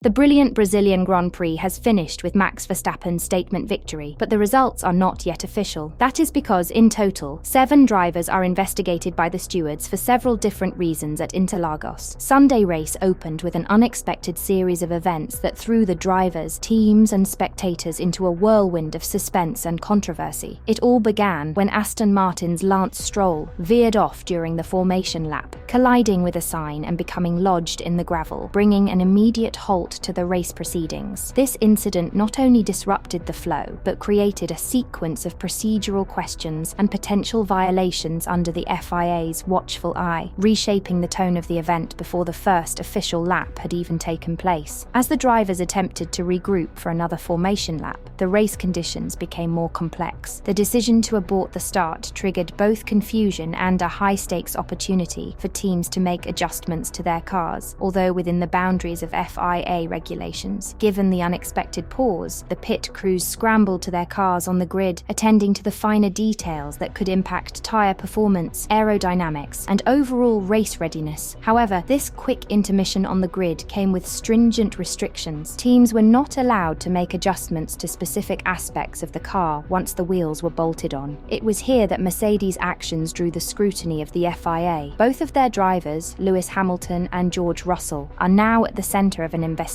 The brilliant Brazilian Grand Prix has finished with Max Verstappen's statement victory, but the results are not yet official. That is because, in total, 7 drivers are investigated by the stewards for several different reasons at Interlagos. Sunday race opened with an unexpected series of events that threw the drivers, teams and spectators into a whirlwind of suspense and controversy. It all began when Aston Martin's Stroll veered off during the formation lap, colliding with a sign and becoming lodged in the gravel, bringing an immediate halt to the race proceedings. This incident not only disrupted the flow, but created a sequence of procedural questions and potential violations under the FIA's watchful eye, reshaping the tone of the event before the first official lap had even taken place. As the drivers attempted to regroup for another formation lap, the race conditions became more complex. The decision to abort the start triggered both confusion and a high-stakes opportunity for teams to make adjustments to their cars, although within the boundaries of FIA regulations. Given the unexpected pause, the pit crews scrambled to their cars on the grid, attending to the finer details that could impact tyre performance, aerodynamics, and overall race readiness. However, this quick intermission on the grid came with stringent restrictions. Teams were not allowed to make adjustments to specific aspects of the car once the wheels were bolted on. It was here that Mercedes' actions drew the scrutiny of the FIA. Both of their drivers, Lewis Hamilton and George Russell, are now at the centre of an investigation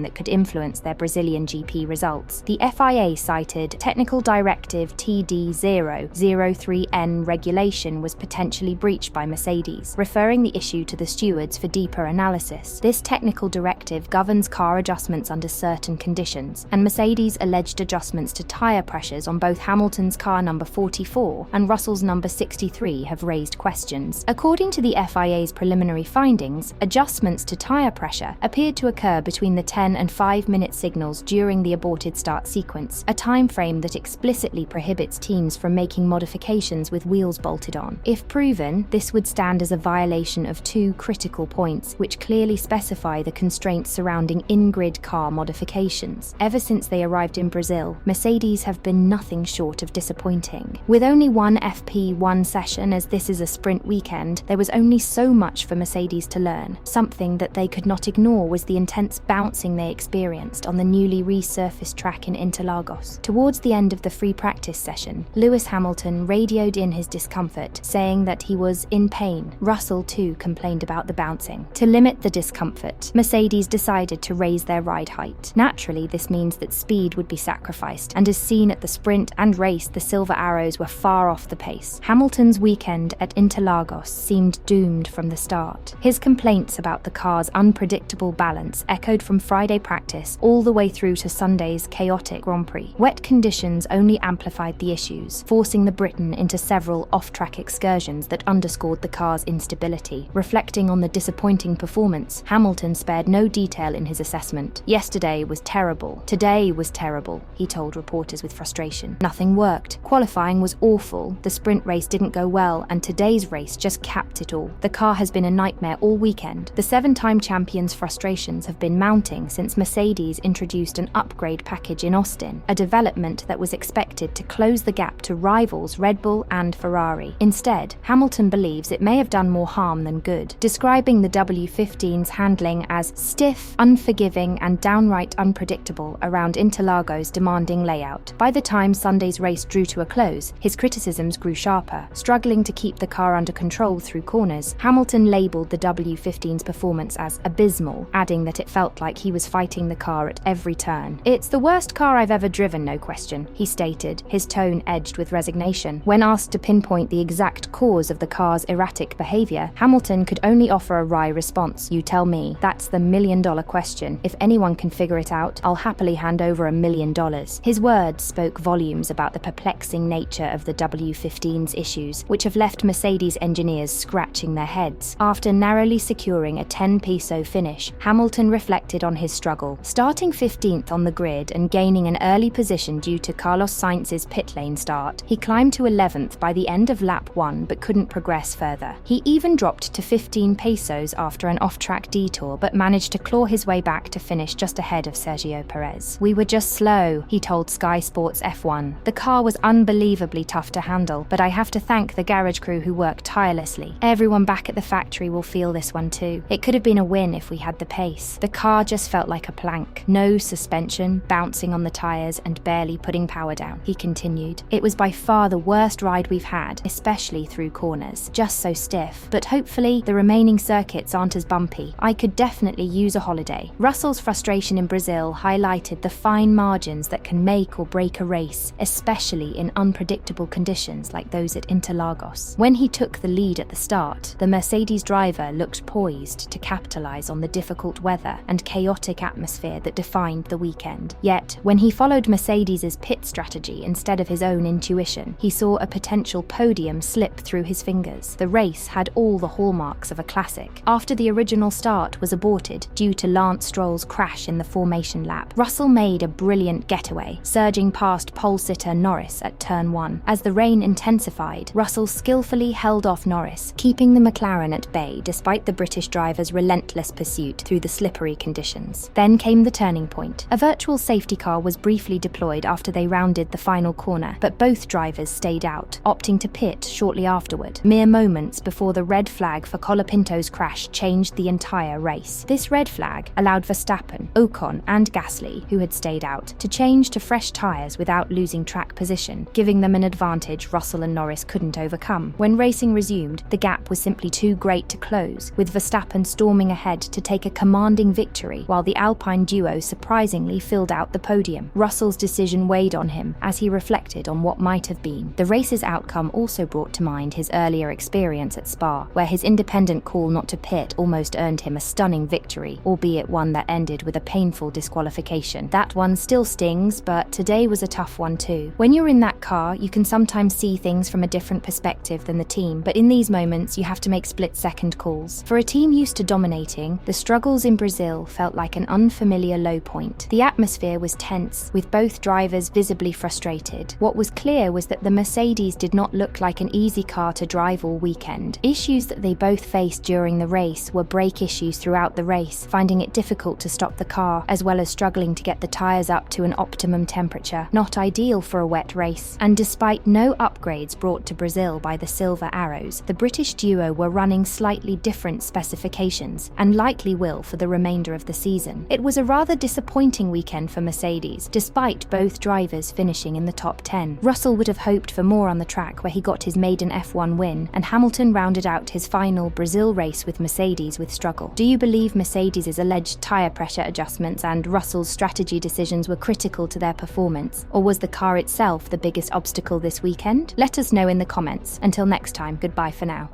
that could influence their Brazilian GP results. The FIA cited Technical Directive TD003N regulation was potentially breached by Mercedes, referring the issue to the stewards for deeper analysis. This technical directive governs car adjustments under certain conditions, and Mercedes' alleged adjustments to tyre pressures on both Hamilton's car number 44 and Russell's number 63 have raised questions. According to the FIA's preliminary findings, adjustments to tyre pressure appeared to occur between the 10 and 5-minute signals during the aborted start sequence, a time frame that explicitly prohibits teams from making modifications with wheels bolted on. If proven, this would stand as a violation of 2 critical points, which clearly specify the constraints surrounding in-grid car modifications. Ever since they arrived in Brazil, Mercedes have been nothing short of disappointing. With only one FP1 session, as this is a sprint weekend, there was only so much for Mercedes to learn. Something that they could not ignore was the intense bouncing they experienced on the newly resurfaced track in Interlagos. Towards the end of the free practice session, Lewis Hamilton radioed in his discomfort, saying that he was in pain. Russell too complained about the bouncing. To limit the discomfort, Mercedes decided to raise their ride height. Naturally, this means that speed would be sacrificed, and as seen at the sprint and race, the Silver Arrows were far off the pace. Hamilton's weekend at Interlagos seemed doomed from the start. His complaints about the car's unpredictable balance echoed from Friday practice all the way through to Sunday's chaotic Grand Prix. Wet conditions only amplified the issues, forcing the Briton into several off-track excursions that underscored the car's instability. Reflecting on the disappointing performance, Hamilton spared no detail in his assessment. "Yesterday was terrible. Today was terrible," he told reporters with frustration. Nothing worked. Qualifying was awful, the sprint race didn't go well, and today's race just capped it all. The car has been a nightmare all weekend. The 7-time champion's frustrations have been mounting since Mercedes introduced an upgrade package in Aston, a development that was expected to close the gap to rivals Red Bull and Ferrari. Instead, Hamilton believes it may have done more harm than good, describing the W15's handling as stiff, unforgiving, and downright unpredictable around Interlagos' demanding layout. By the time Sunday's race drew to a close, his criticisms grew sharper. Struggling to keep the car under control through corners, Hamilton labelled the W15's performance as abysmal, adding that it felt like he was fighting the car at every turn. "It's the worst car I've ever driven, no question," he stated, his tone edged with resignation. When asked to pinpoint the exact cause of the car's erratic behaviour, Hamilton could only offer a wry response. "You tell me. That's the million-dollar question. If anyone can figure it out, I'll happily hand over $1 million." His words spoke volumes about the perplexing nature of the W15's issues, which have left Mercedes engineers scratching their heads. After narrowly securing a 10 peso finish, Hamilton reflected on his struggle. Starting 15th on the grid and gaining an early position due to Carlos Sainz's pit lane start, he climbed to 11th by the end of lap 1 but couldn't progress further. He even dropped to 15 pesos after an off-track detour but managed to claw his way back to finish just ahead of Sergio Perez. "We were just slow," he told Sky Sports F1. "The car was unbelievably tough to handle, but I have to thank the garage crew who worked tirelessly. Everyone back at the factory will feel this one too. It could have been a win if we had the pace. The car just felt like a plank. No suspension, bouncing on the tyres and barely putting power down. He continued. It was by far the worst ride we've had, especially through corners. Just so stiff. But hopefully, the remaining circuits aren't as bumpy. I could definitely use a holiday. Russell's frustration in Brazil highlighted the fine margins that can make or break a race, especially in unpredictable conditions like those at Interlagos. When he took the lead at the start, the Mercedes driver looked poised to capitalise on the difficult weather and chaotic atmosphere that defined the weekend. Yet, when he followed Mercedes's pit strategy instead of his own intuition, he saw a potential podium slip through his fingers. The race had all the hallmarks of a classic. After the original start was aborted due to Lance Stroll's crash in the formation lap, Russell made a brilliant getaway, surging past pole-sitter Norris at turn 1. As the rain intensified, Russell skillfully held off Norris, keeping the McLaren at bay despite the British driver's relentless pursuit through the slippery conditions. Then came the turning point. A virtual safety car was briefly deployed after they rounded the final corner, but both drivers stayed out, opting to pit shortly afterward, mere moments before the red flag for Colapinto's crash changed the entire race. This red flag allowed Verstappen, Ocon and Gasly, who had stayed out, to change to fresh tyres without losing track position, giving them an advantage Russell and Norris couldn't overcome. When racing resumed, the gap was simply too great to close, with Verstappen storming ahead to take a commanding victory, while the Alpine duo surprisingly filled out the podium. Russell's decision weighed on him as he reflected on what might have been. The race's outcome also brought to mind his earlier experience at Spa, where his independent call not to pit almost earned him a stunning victory, albeit one that ended with a painful disqualification. That one still stings, but today was a tough one too. When you're in that car, you can sometimes see things from a different perspective than the team, but in these moments you have to make split-second calls. For a team used to dominating, the struggles in Brazil felt like an unfamiliar low point. The atmosphere was tense, with both drivers visibly frustrated. What was clear was that the Mercedes did not look like an easy car to drive all weekend. Issues that they both faced during the race were brake issues throughout the race, finding it difficult to stop the car, as well as struggling to get the tyres up to an optimum temperature, not ideal for a wet race. And despite no upgrades brought to Brazil by the Silver Arrows, the British duo were running slightly different specifications, and likely will for the remainder of the season. It was a rather disappointing weekend for Mercedes, despite both drivers finishing in the top 10. Russell would have hoped for more on the track, where he got his maiden F1 win, and Hamilton rounded out his final Brazil race with Mercedes with struggle. Do you believe Mercedes' alleged tyre pressure adjustments and Russell's strategy decisions were critical to their performance, or was the car itself the biggest obstacle this weekend? Let us know in the comments. Until next time, goodbye for now.